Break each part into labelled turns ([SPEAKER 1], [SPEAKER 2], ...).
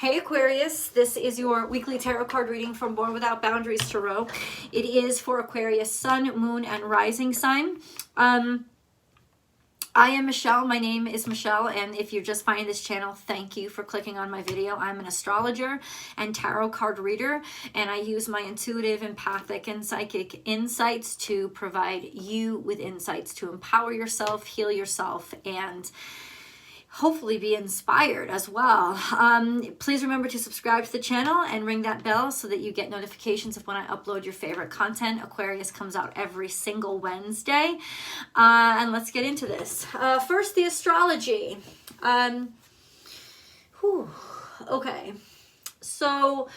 [SPEAKER 1] Hey Aquarius, this is your weekly tarot card reading from Born Without Boundaries Tarot. It is for Aquarius sun, moon, and rising sign. I am Michelle. My name is Michelle, and if you're just finding this channel, thank you for clicking on my video. I'm an astrologer and tarot card reader, and I use my intuitive, empathic, and psychic insights to provide you with insights to empower yourself, heal yourself, and hopefully be inspired as well. Please remember to subscribe to the channel and ring that bell so that you get notifications of when I upload your favorite content. Aquarius comes out every single Wednesday. And let's get into this. First, the astrology. Okay. So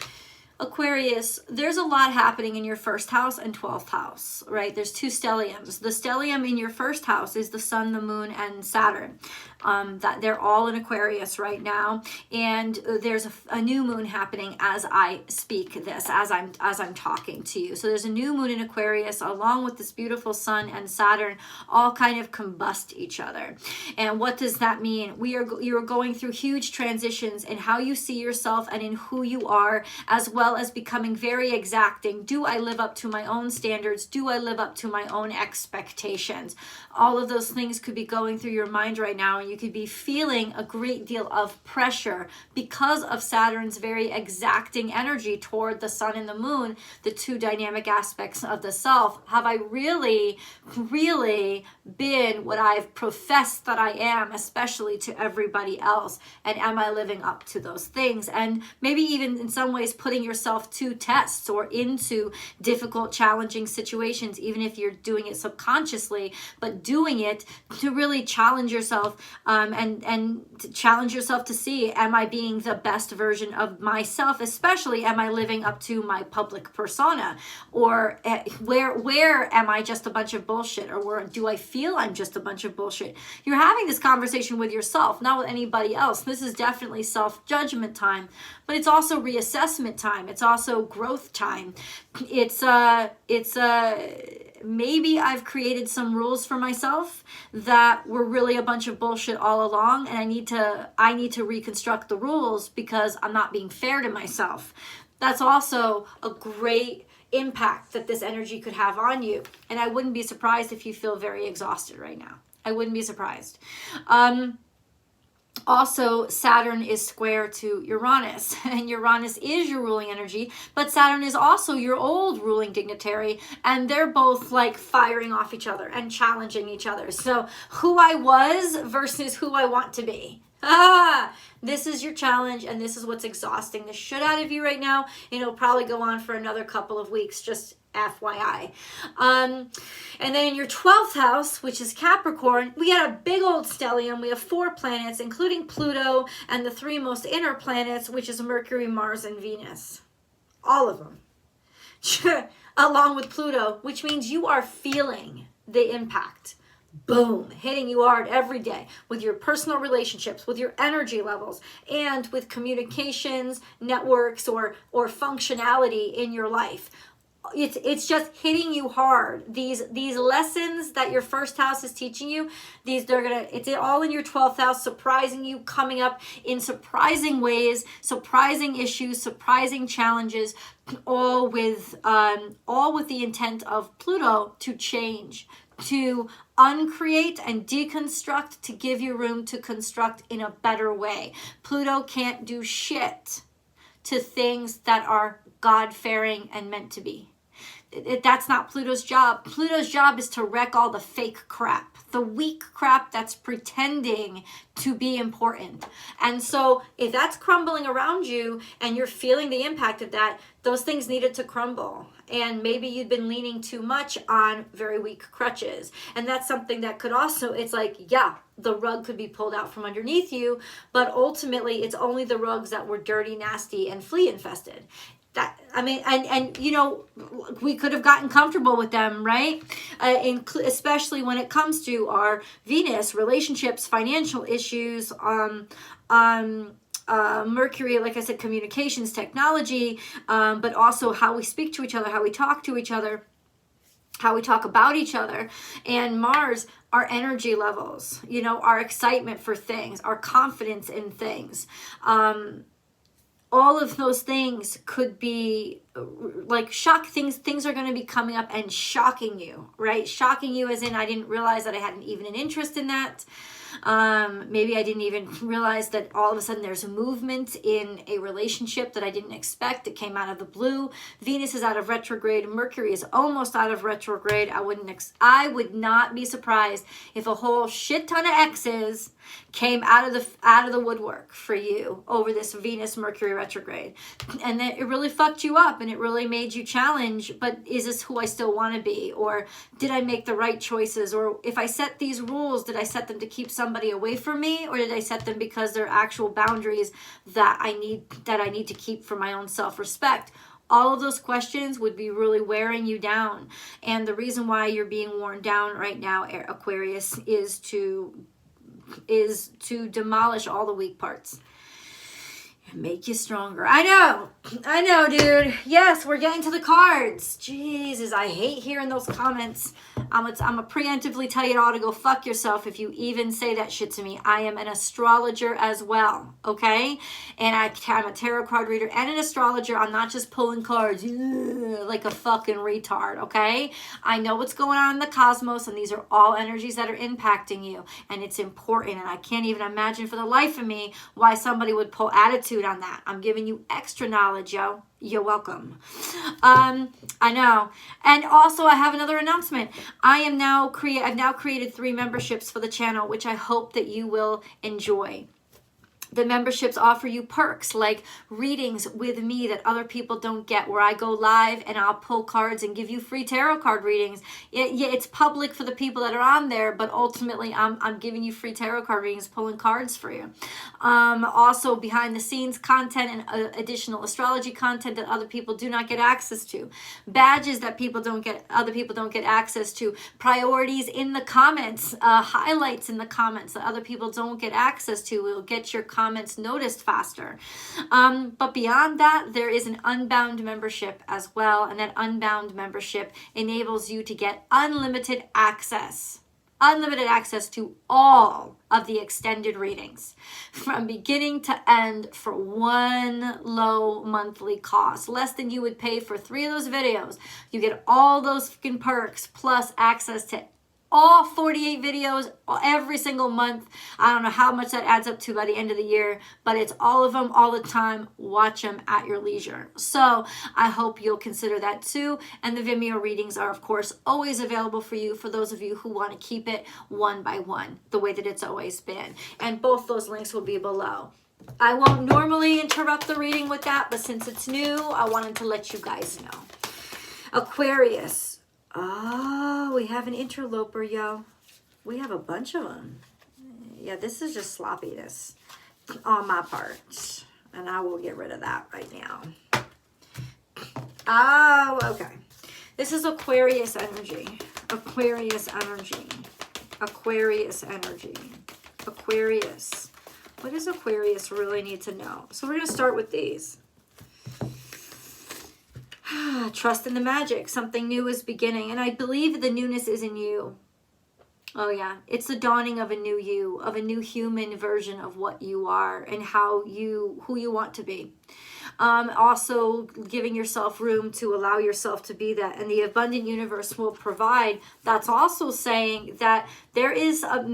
[SPEAKER 1] Aquarius, there's a lot happening in your first house and 12th house, right? There's two stelliums. The stellium in your first house is the sun, the moon, and Saturn. That they're all in Aquarius right now, and there's a new moon happening as I speak this, as I'm talking to you. So there's a new moon in Aquarius along with this beautiful sun and Saturn, all kind of combust each other. And what does that mean? You're going through huge transitions in how you see yourself and in who you are, as well as becoming very exacting. Do I live up to my own standards? Do I live up to my own expectations? All of those things could be going through your mind right now, and you could be feeling a great deal of pressure because of Saturn's very exacting energy toward the sun and the moon, the two dynamic aspects of the self. Have I really been what I've professed that I am, especially to everybody else? And am I living up to those things? And maybe even in some ways putting yourself to tests or into difficult, challenging situations, even if you're doing it subconsciously, but doing it to really challenge yourself and to challenge yourself to see, am I being the best version of myself? Especially, am I living up to my public persona? Or where am I just a bunch of bullshit? Or where do I feel I'm just a bunch of bullshit? You're having this conversation with yourself, not with anybody else. This is definitely self-judgment time, but it's also reassessment time. It's also growth time. Maybe I've created some rules for myself that were really a bunch of bullshit all along, and I need to reconstruct the rules because I'm not being fair to myself. That's also a great impact that this energy could have on you. And I wouldn't be surprised if you feel very exhausted right now. I wouldn't be surprised. Also, Saturn is square to Uranus, and Uranus is your ruling energy, but Saturn is also your old ruling dignitary, and they're both like firing off each other and challenging each other. So who I was versus who I want to be. This is your challenge, and this is what's exhausting the shit out of you right now. And it'll probably go on for another couple of weeks, just FYI. And then in your 12th house, which is Capricorn, we got a big old stellium. We have 4 planets, including Pluto, and the 3 most inner planets, which is Mercury, Mars, and Venus. All of them. Along with Pluto, which means you are feeling the impact. Boom, hitting you hard every day with your personal relationships, with your energy levels, and with communications, networks, or functionality in your life. It's just hitting you hard. These lessons that your first house is teaching you, it's all in your 12th house, surprising you, coming up in surprising ways, surprising issues, surprising challenges, all with the intent of Pluto to change, to uncreate and deconstruct, to give you room to construct in a better way. Pluto can't do shit to things that are God-fearing and meant to be. That's not Pluto's job. Pluto's job is to wreck all the fake crap, the weak crap that's pretending to be important. And so if that's crumbling around you and you're feeling the impact of that, those things needed to crumble. And maybe you'd been leaning too much on very weak crutches. And that's something that could also, it's like, yeah, the rug could be pulled out from underneath you, but ultimately it's only the rugs that were dirty, nasty, and flea infested. And you know, we could have gotten comfortable with them, right? Especially when it comes to our Venus, relationships, financial issues, Mercury, like I said, communications, technology, but also how we speak to each other, how we talk to each other, how we talk about each other. And Mars, our energy levels, you know, our excitement for things, our confidence in things. all of those things could be like shock things. Things are going to be coming up and shocking you, right? Shocking you as in, I didn't realize that I had even an interest in that. Maybe I didn't even realize that all of a sudden there's a movement in a relationship that I didn't expect. It came out of the blue. Venus is out of retrograde. Mercury is almost out of retrograde. I would not be surprised if a whole shit ton of exes came out of the woodwork for you over this Venus Mercury retrograde, and then it really fucked you up and it really made you challenge, but is this who I still want to be, or did I make the right choices, or if I set these rules, did I set them to keep somebody away from me, or did I set them because they're actual boundaries that I need to keep for my own self-respect? All of those questions would be really wearing you down, and the reason why you're being worn down right now, Aquarius, is to demolish all the weak parts and make you stronger. I know, dude. Yes, we're getting to the cards. Jesus, I hate hearing those comments. I'm gonna preemptively tell you all to go fuck yourself if you even say that shit to me. I am an astrologer as well, okay? And I'm a tarot card reader and an astrologer. I'm not just pulling cards like a fucking retard, okay? I know what's going on in the cosmos, and these are all energies that are impacting you, and it's important, and I can't even imagine for the life of me why somebody would pull attitude on that. I'm giving you extra knowledge, yo. You're welcome. I know. And also I have another announcement. I've now created 3 memberships for the channel, which I hope that you will enjoy. The memberships offer you perks like readings with me that other people don't get, where I go live and I'll pull cards and give you free tarot card readings. It's public for the people that are on there, but ultimately I'm giving you free tarot card readings, pulling cards for you. Also behind the scenes content and additional astrology content that other people do not get access to. Badges that other people don't get access to. Priorities in the comments, highlights in the comments that other people don't get access to. Will get your comments noticed faster. But beyond that, there is an Unbound membership as well, and that Unbound membership enables you to get unlimited access to all of the extended readings from beginning to end for one low monthly cost, less than you would pay for 3 of those videos. You get all those fucking perks plus access to all 48 videos every single month. I don't know how much that adds up to by the end of the year, but it's all of them all the time. Watch them at your leisure. So I hope you'll consider that too. And the Vimeo readings are, of course, always available for you, for those of you who want to keep it one by one, the way that it's always been. And both those links will be below. I won't normally interrupt the reading with that, but since it's new, I wanted to let you guys know. Aquarius. Oh, we have an interloper, yo. We have a bunch of them. Yeah, this is just sloppiness on my part. And I will get rid of that right now. Oh, okay. This is Aquarius energy. Aquarius energy. Aquarius energy. Aquarius. What does Aquarius really need to know? So we're going to start with these. Trust in the magic. Something new is beginning. And I believe the newness is in you. Oh yeah. It's the dawning of a new you, of a new human version of what you are and who you want to be. Also giving yourself room to allow yourself to be that. And the abundant universe will provide. That's also saying that there is a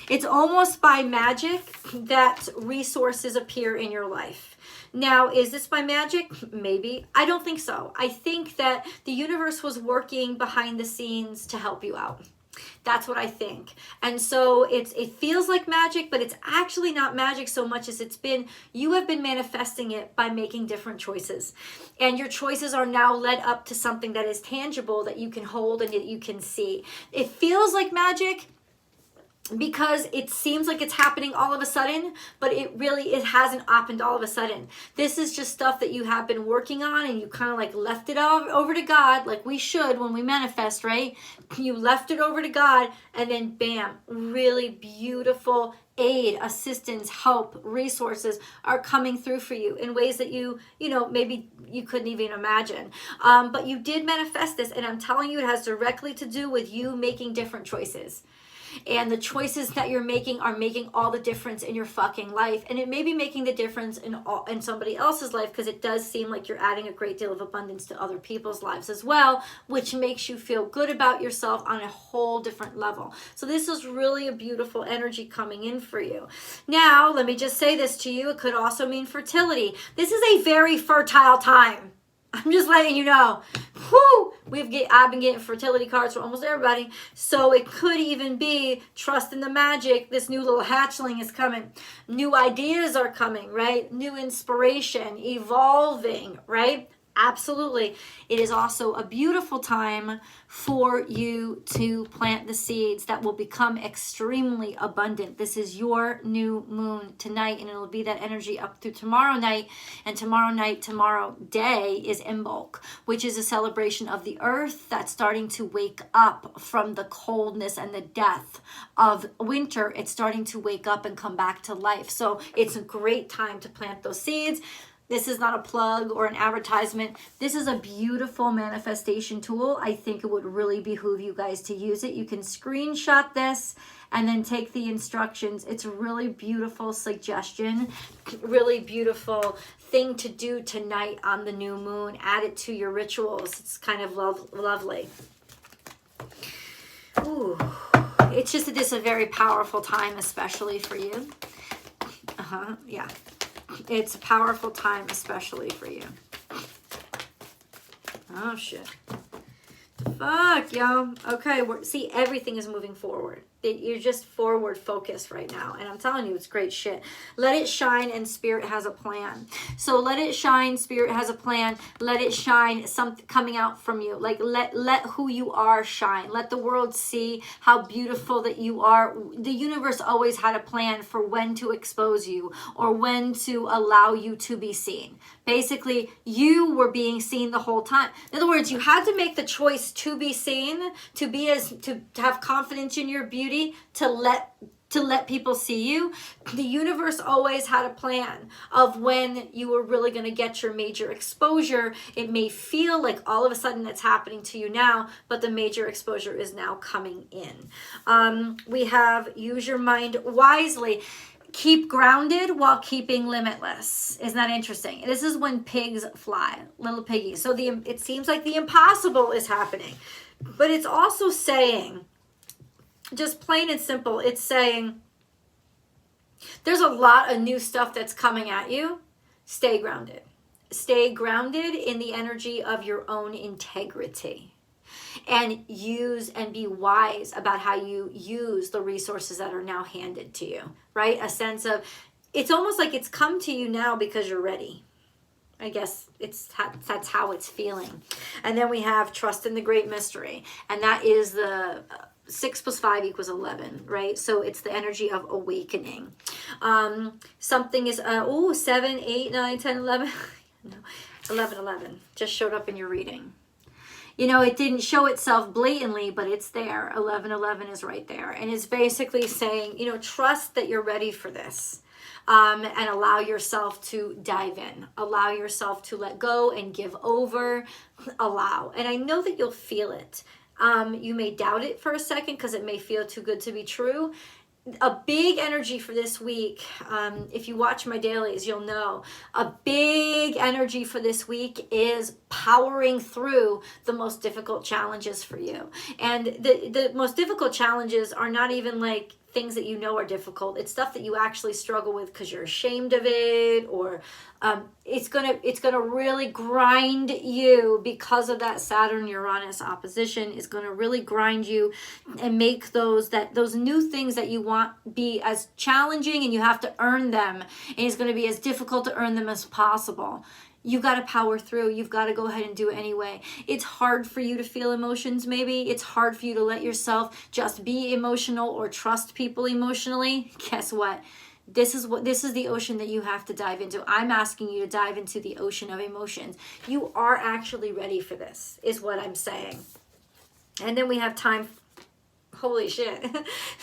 [SPEAKER 1] it's almost by magic that resources appear in your life. Now, is this by magic? Maybe. I don't think so. I think that the universe was working behind the scenes to help you out. That's what I think. And so it feels like magic, but it's actually not magic so much as you have been manifesting it by making different choices. And your choices are now led up to something that is tangible, that you can hold and that you can see. It feels like magic because it seems like it's happening all of a sudden, but it hasn't happened all of a sudden. This is just stuff that you have been working on, and you kind of like left it over to God, like we should when we manifest, right? You left it over to God, and then bam, really beautiful aid, assistance, help, resources are coming through for you in ways that you maybe you couldn't even imagine. But you did manifest this, and I'm telling you, it has directly to do with you making different choices. And the choices that you're making are making all the difference in your fucking life. And it may be making the difference in somebody else's life, because it does seem like you're adding a great deal of abundance to other people's lives as well, which makes you feel good about yourself on a whole different level. So this is really a beautiful energy coming in for you. Now, let me just say this to you. It could also mean fertility. This is a very fertile time. I'm just letting you know. Whoo! I've been getting fertility cards for almost everybody. So it could even be trust in the magic. This new little hatchling is coming. New ideas are coming, right? New inspiration, evolving, right? Absolutely. It is also a beautiful time for you to plant the seeds that will become extremely abundant. This is your new moon tonight, and it'll be that energy up through tomorrow night. And tomorrow day is Imbolc, which is a celebration of the earth that's starting to wake up from the coldness and the death of winter. It's starting to wake up and come back to life. So it's a great time to plant those seeds. This is not a plug or an advertisement. This is a beautiful manifestation tool. I think it would really behoove you guys to use it. You can screenshot this and then take the instructions. It's a really beautiful suggestion, really beautiful thing to do tonight on the new moon. Add it to your rituals. It's kind of lovely. Ooh, it's just that this is a very powerful time, especially for you. Yeah. It's a powerful time, especially for you. Oh, shit. Fuck, yo. Okay, see, everything is moving forward. You're just forward focused right now. And I'm telling you, it's great shit. Let it shine, and Spirit has a plan. So let it shine, Spirit has a plan. Let it shine, something coming out from you. Like, let who you are shine. Let the world see how beautiful that you are. The universe always had a plan for when to expose you or when to allow you to be seen. Basically, you were being seen the whole time. In other words, you had to make the choice to be seen, to have confidence in your beauty, to let people see you. The universe always had a plan of when you were really going to get your major exposure. It may feel like all of a sudden it's happening to you now, but the major exposure is now coming in. We have use your mind wisely. Keep grounded while keeping limitless. Isn't that interesting? This is when pigs fly, little piggies. So it seems like the impossible is happening, but it's also saying, just plain and simple, it's saying there's a lot of new stuff that's coming at you. Stay grounded. Stay grounded in the energy of your own integrity. And use and be wise about how you use the resources that are now handed to you, right? A sense of, it's almost like it's come to you now because you're ready. I guess that's how it's feeling. And then we have trust in the great mystery. And that is the 6 + 5 = 11, right? So it's the energy of awakening. Something is, 7, 8, 9, 10, 11. No, 11 just showed up in your reading. You know, it didn't show itself blatantly, but it's there. 11 is right there. And it's basically saying, you know, trust that you're ready for this. And allow yourself to dive in. Allow yourself to let go and give over. Allow. And I know that you'll feel it. You may doubt it for a second because it may feel too good to be true. A big energy for this week, if you watch my dailies, you'll know, a big energy for this week is powering through the most difficult challenges for you. And the most difficult challenges are not even like things that you know are difficult. It's stuff that you actually struggle with because you're ashamed of it, or it's gonna really grind you because of that Saturn-Uranus opposition. Is gonna really grind you and make those new things that you want be as challenging, and you have to earn them, and it's gonna be as difficult to earn them as possible. You got to power through. You've got to go ahead and do it anyway. It's hard for you to feel emotions, maybe. It's hard for you to let yourself just be emotional or trust people emotionally. Guess what? This is the ocean that you have to dive into. I'm asking you to dive into the ocean of emotions. You are actually ready for this, is what I'm saying. And then we have time. holy shit.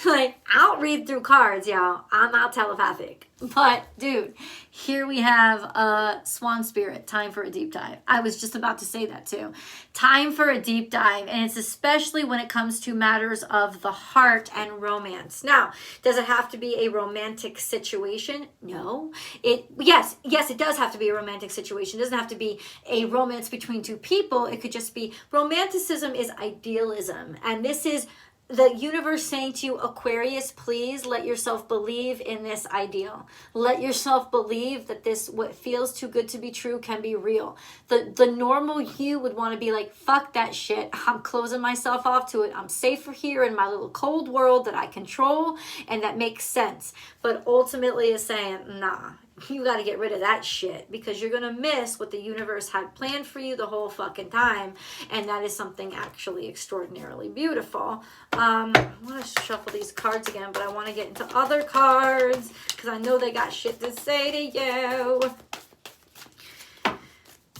[SPEAKER 1] Like, I don't read through cards, y'all. I'm not telepathic. But, dude, here we have Swan Spirit, time for a deep dive. I was just about to say that too. Time for a deep dive, and it's especially when it comes to matters of the heart and romance. Now, does it have to be a romantic situation? No. Yes, it does have to be a romantic situation. It doesn't have to be a romance between two people. It could just be, romanticism is idealism, and this is the universe saying to you, Aquarius, please let yourself believe in this ideal. Let yourself believe that this, what feels too good to be true, can be real. The normal you would want to be like, fuck that shit. I'm closing myself off to it. I'm safer here in my little cold world that I control and that makes sense. But ultimately is saying, nah, you got to get rid of that shit, because you're going to miss what the universe had planned for you the whole fucking time. And that is something actually extraordinarily beautiful. I want to shuffle these cards again, but I want to get into other cards because I know they got shit to say to you.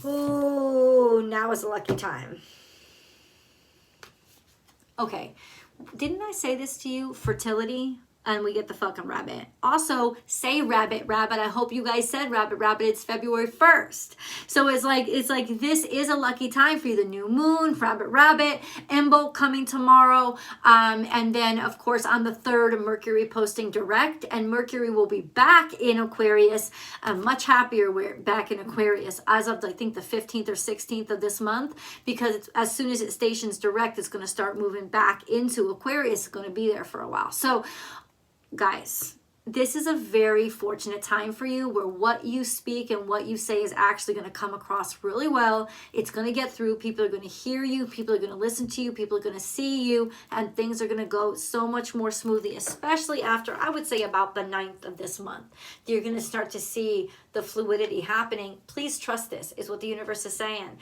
[SPEAKER 1] Ooh, now is a lucky time. Okay. Didn't I say this to you? Fertility. And we get the fucking rabbit. Also, say rabbit, rabbit. I hope you guys said rabbit, rabbit. It's February 1st. So it's like this is a lucky time for you. The new moon, rabbit, rabbit, Embo coming tomorrow. And then, of course, on the 3rd, Mercury posting direct. And Mercury will be back in Aquarius. Much happier we're back in Aquarius as of, I think, the 15th or 16th of this month. Because as soon as it stations direct, it's going to start moving back into Aquarius. It's going to be there for a while. So, guys, this is a very fortunate time for you where what you speak and what you say is actually going to come across really well. It's going to get through. People are going to hear you. People are going to listen to you. People are going to see you. And things are going to go so much more smoothly, especially after, I would say, about the 9th of this month. You're going to start to see the fluidity happening. Please trust this, is what the universe is saying.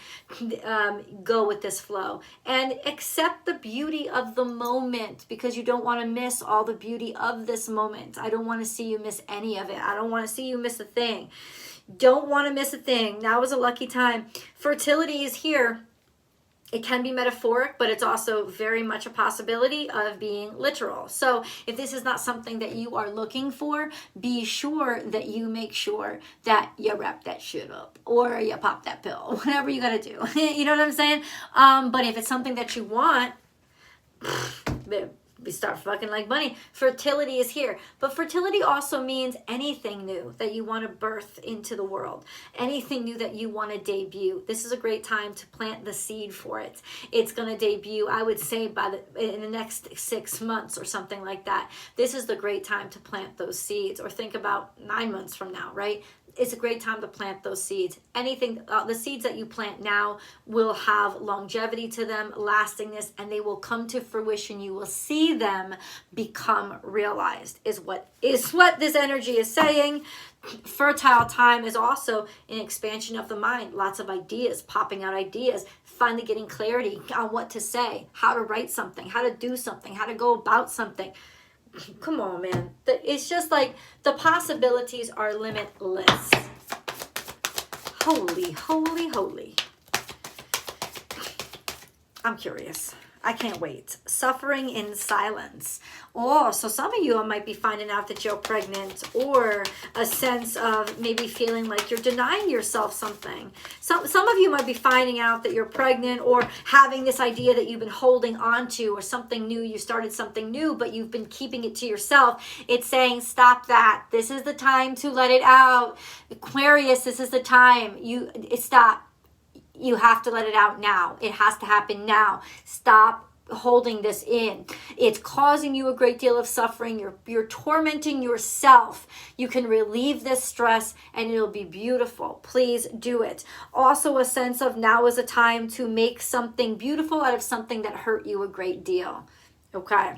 [SPEAKER 1] Go with this flow and accept the beauty of the moment, because you don't want to miss all the beauty of this moment. I don't want to see you miss any of it. I don't want to see you miss a thing. Don't want to miss a thing. Now is a lucky time. Fertility is here. It can be metaphoric, but it's also very much a possibility of being literal. So if this is not something that you are looking for, be sure that you make sure that you wrap that shit up or you pop that pill, whatever you got to do. You know what I'm saying? But if it's something that you want, we start fucking like bunny. Fertility is here. But fertility also means anything new that you want to birth into the world. Anything new that you want to debut. This is a great time to plant the seed for it. It's going to debut, I would say, in the next 6 months or something like that. This is the great time to plant those seeds. Or think about 9 months from now, right? It's a great time to plant those seeds. Anything, the seeds that you plant now will have longevity to them, lastingness, and they will come to fruition. You will see them become realized, is what this energy is saying. Fertile time is also an expansion of the mind. Lots of ideas, popping out ideas, finally getting clarity on what to say, how to write something, how to do something, how to go about something. Come on, man. It's just like the possibilities are limitless. Holy, holy, holy. I'm curious. I can't wait. Suffering in silence. Oh, so some of you might be finding out that you're pregnant, or a sense of maybe feeling like you're denying yourself something. Some of you might be finding out that you're pregnant, or having this idea that you've been holding on to, or something new. You started something new, but you've been keeping it to yourself. It's saying, stop that. This is the time to let it out. Aquarius, this is the time. Stop. You have to let it out now. It has to happen now. Stop holding this in. It's causing you a great deal of suffering. You're tormenting yourself. You can relieve this stress and it'll be beautiful. Please do it. Also, a sense of now is a time to make something beautiful out of something that hurt you a great deal. Okay.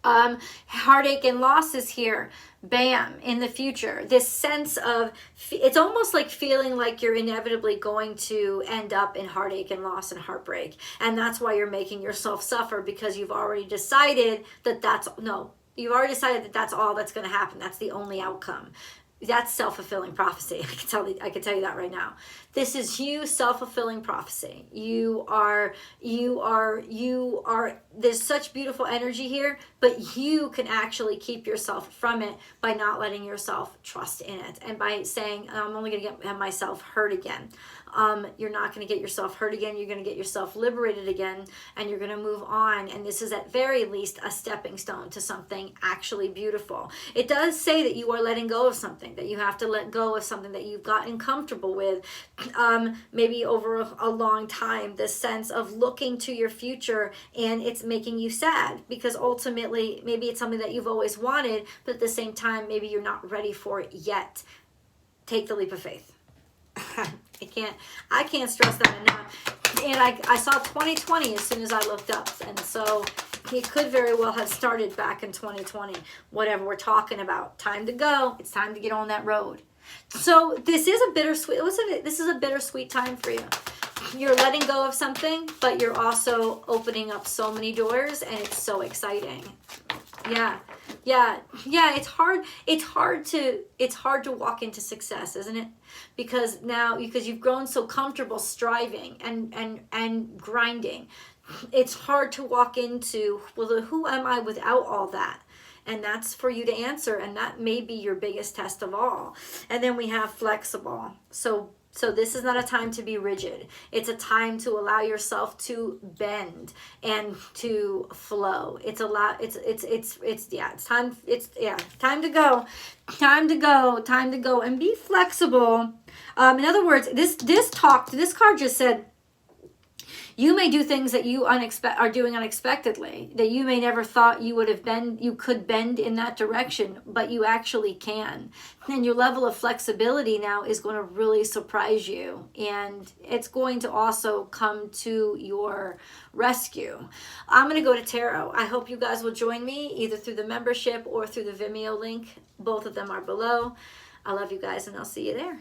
[SPEAKER 1] Heartache and loss is here. Bam, in the future. This sense of, it's almost like feeling like you're inevitably going to end up in heartache and loss and heartbreak. And that's why you're making yourself suffer, because you've already decided that that's all that's going to happen. That's the only outcome. That's self-fulfilling prophecy. I can tell you that right now. This is you, self-fulfilling prophecy. You are, there's such beautiful energy here, but you can actually keep yourself from it by not letting yourself trust in it. And by saying, I'm only going to get myself hurt again. You're not going to get yourself hurt again. You're going to get yourself liberated again, and you're going to move on. And this is at very least a stepping stone to something actually beautiful. It does say that you are letting go of something, that you have to let go of something that you've gotten comfortable with, maybe over a long time, this sense of looking to your future, and it's making you sad because ultimately maybe it's something that you've always wanted, but at the same time, maybe you're not ready for it yet. Take the leap of faith. I can't stress that enough. And I saw 2020 as soon as I looked up. And so it could very well have started back in 2020. Whatever we're talking about. Time to go. It's time to get on that road. So this is a bittersweet, this is a bittersweet time for you. You're letting go of something, but you're also opening up so many doors, and it's so exciting. Yeah. It's hard to walk into success, isn't it? Because you've grown so comfortable striving and grinding. It's hard to walk into, well, who am I without all that? And that's for you to answer, and that may be your biggest test of all. And then we have flexible. So this is not a time to be rigid. It's a time to allow yourself to bend and to flow. It's time to go. Time to go and be flexible. In other words, this card just said, you may do things that you are doing unexpectedly, that you may never thought you could bend in that direction, but you actually can. And your level of flexibility now is going to really surprise you, and it's going to also come to your rescue. I'm going to go to tarot. I hope you guys will join me either through the membership or through the Vimeo link. Both of them are below. I love you guys, and I'll see you there.